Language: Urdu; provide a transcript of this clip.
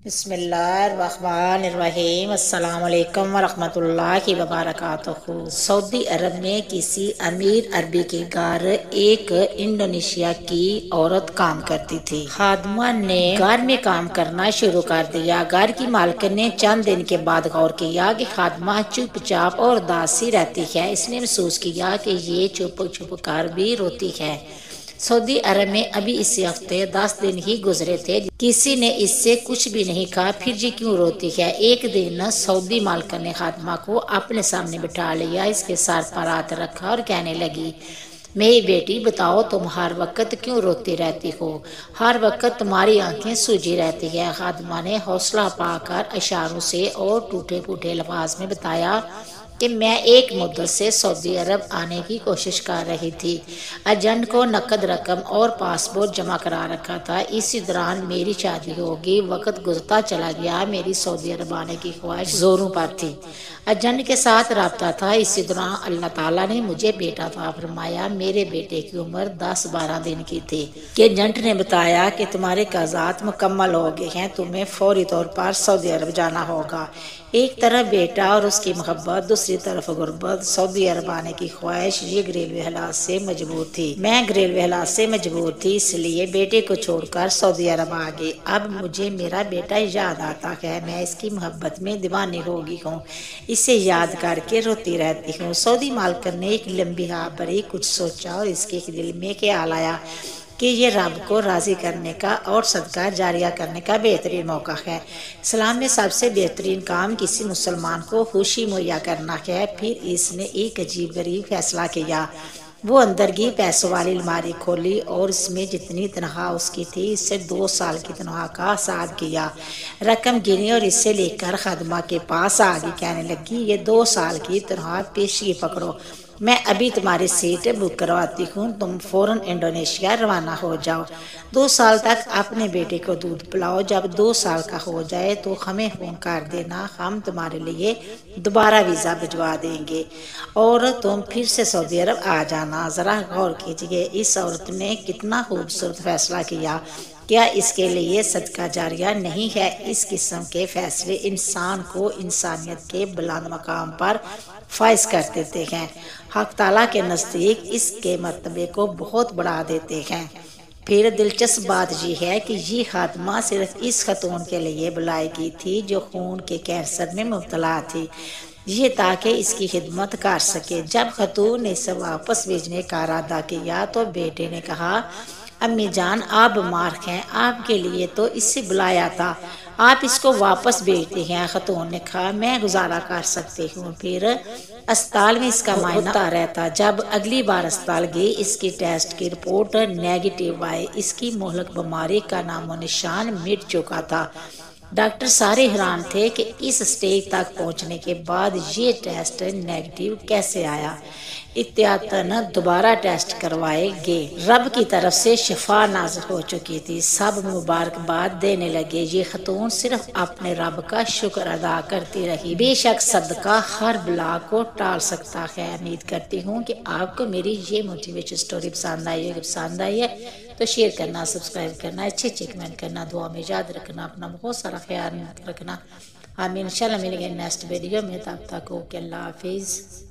بسم اللہ الرحمن الرحیم۔ السلام علیکم ورحمۃ اللہ وبرکاتہ۔ سعودی عرب میں کسی امیر عربی کے گھر ایک انڈونیشیا کی عورت کام کرتی تھی۔ خادمہ نے گھر میں کام کرنا شروع کر دیا۔ گھر کی مالکن نے چند دن کے بعد غور کیا کہ خادمہ چپ چاپ اور اداسی رہتی ہے۔ اس نے محسوس کیا کہ یہ چپ چپ کر بھی روتی ہے۔ سعودی عرب میں ابھی اس ہفتے 10 دن ہی گزرے تھے، کسی نے اس سے کچھ بھی نہیں کہا، پھر یہ کیوں روتی ہے؟ ایک دن سعودی مالکہ نے خادمہ کو اپنے سامنے بٹھا لیا، اس کے سر پر ہاتھ رکھا اور کہنے لگی، میری بیٹی بتاؤ، تم ہر وقت کیوں روتی رہتی ہو؟ ہر وقت تمہاری آنکھیں سوجی رہتی ہیں۔ خادمہ نے حوصلہ پا کر اشاروں سے اور ٹوٹے پھوٹے الفاظ میں بتایا کہ میں ایک مدت سے سعودی عرب آنے کی کوشش کر رہی تھی، ایجنٹ کو نقد رقم اور پاسپورٹ جمع کرا رکھا تھا، اسی دوران میری شادی ہوگی، وقت گزرتا چلا گیا، میری سعودی عرب آنے کی خواہش زوروں پر تھی، ایجنٹ کے ساتھ رابطہ تھا، اسی دوران اللہ تعالیٰ نے مجھے بیٹا عطا فرمایا، میرے بیٹے کی عمر 10-12 دن کی تھی کہ ایجنٹ نے بتایا کہ تمہارے کاغذات مکمل ہو گئے ہیں، تمہیں فوری طور پر سعودی عرب جانا ہوگا۔ ایک طرف بیٹا اور اس کی محبت، دوسری طرف غربت، سعودی عرب آنے کی خواہش، یہ گھریلو حالات سے مجبور تھی۔ میں گھریلو حالات سے مجبور تھی، اس لیے بیٹے کو چھوڑ کر سعودی عرب آ گئی۔ اب مجھے میرا بیٹا یاد آتا ہے، میں اس کی محبت میں دیوانی ہو گئی ہوں، اسے یاد کر کے روتی رہتی ہوں۔ سعودی مالکن نے ایک لمبی ہا بھری، کچھ سوچا اور اس کے دل میں خیال آیا کہ یہ رب کو راضی کرنے کا اور صدقہ جاریہ کرنے کا بہترین موقع ہے۔ اسلام میں سب سے بہترین کام کسی مسلمان کو خوشی مہیا کرنا ہے۔ پھر اس نے ایک عجیب غریب فیصلہ کیا۔ وہ اندر کی پیسوں والی الماری کھولی اور اس میں جتنی تنخواہ اس کی تھی، اس سے 2 سال کی تنخواہ کا حساب کیا، رقم گنی اور اسے لے کر خادمہ کے پاس آ گئی، کہنے لگی، یہ 2 سال کی تنخواہ پیشگی پکڑو، میں ابھی تمہاری سیٹ بک کرواتی ہوں، تم فوراً انڈونیشیا روانہ ہو جاؤ، 2 سال تک اپنے بیٹے کو دودھ پلاؤ، جب 2 سال کا ہو جائے تو ہمیں فون کر دینا، ہم تمہارے لیے دوبارہ ویزا بھجوا دیں گے اور تم پھر سے سعودی عرب آ جانا۔ ذرا غور کیجیے، اس عورت نے کتنا خوبصورت فیصلہ کیا، کیا اس کے لیے صدقہ جاریہ نہیں ہے؟ اس قسم کے فیصلے انسان کو انسانیت کے بلند مقام پر فائز کر دیتے ہیں، حق تعالیٰ کے نزدیک اس کے مرتبے کو بہت بڑھا دیتے ہیں۔ پھر دلچسپ بات یہ ہے کہ یہ خادمہ صرف اس خاتون کے لیے بلائی گئی تھی جو خون کے کینسر میں مبتلا تھی، یہ تاکہ اس کی خدمت کر سکے۔ جب خاتون نے اسے واپس بھیجنے کا ارادہ کیا تو بیٹے نے کہا، امی جان، آپ بیمار ہیں، آپ کے لیے تو اسے بلایا تھا، آپ اس کو واپس بھیجتے ہیں۔ خاتون نے کہا، میں گزارا کر سکتی ہوں، پھر اسپتال میں اس کا معائنہ ہوتا رہتا۔ جب اگلی بار اسپتال گئی، اس کی ٹیسٹ کی رپورٹ نیگیٹو آئی، اس کی مہلک بیماری کا نام و نشان مٹ چکا تھا۔ ڈاکٹر سارے حیران تھے کہ اس سٹیج تک پہنچنے کے بعد یہ ٹیسٹ نیگیٹو کیسے آیا۔ احتیاطاً دوبارہ ٹیسٹ کروائے گئے، رب کی طرف سے شفا نازل ہو چکی تھی، سب مبارکباد دینے لگے۔ یہ خاتون صرف اپنے رب کا شکر ادا کرتی رہی۔ بے شک صدقہ ہر بلا کو ٹال سکتا ہے۔ امید کرتی ہوں کہ آپ کو میری یہ موٹیویشن سٹوری پسند آئی ہے تو شیئر کرنا، سبسکرائب کرنا، اچھے کمنٹ کرنا، دعا میں یاد رکھنا، اپنا بہت سارا خیال رکھنا۔ ہم انشاءاللہ ملیں گے نیکسٹ ویڈیو میں، تب تک اوکے، اللہ حافظ۔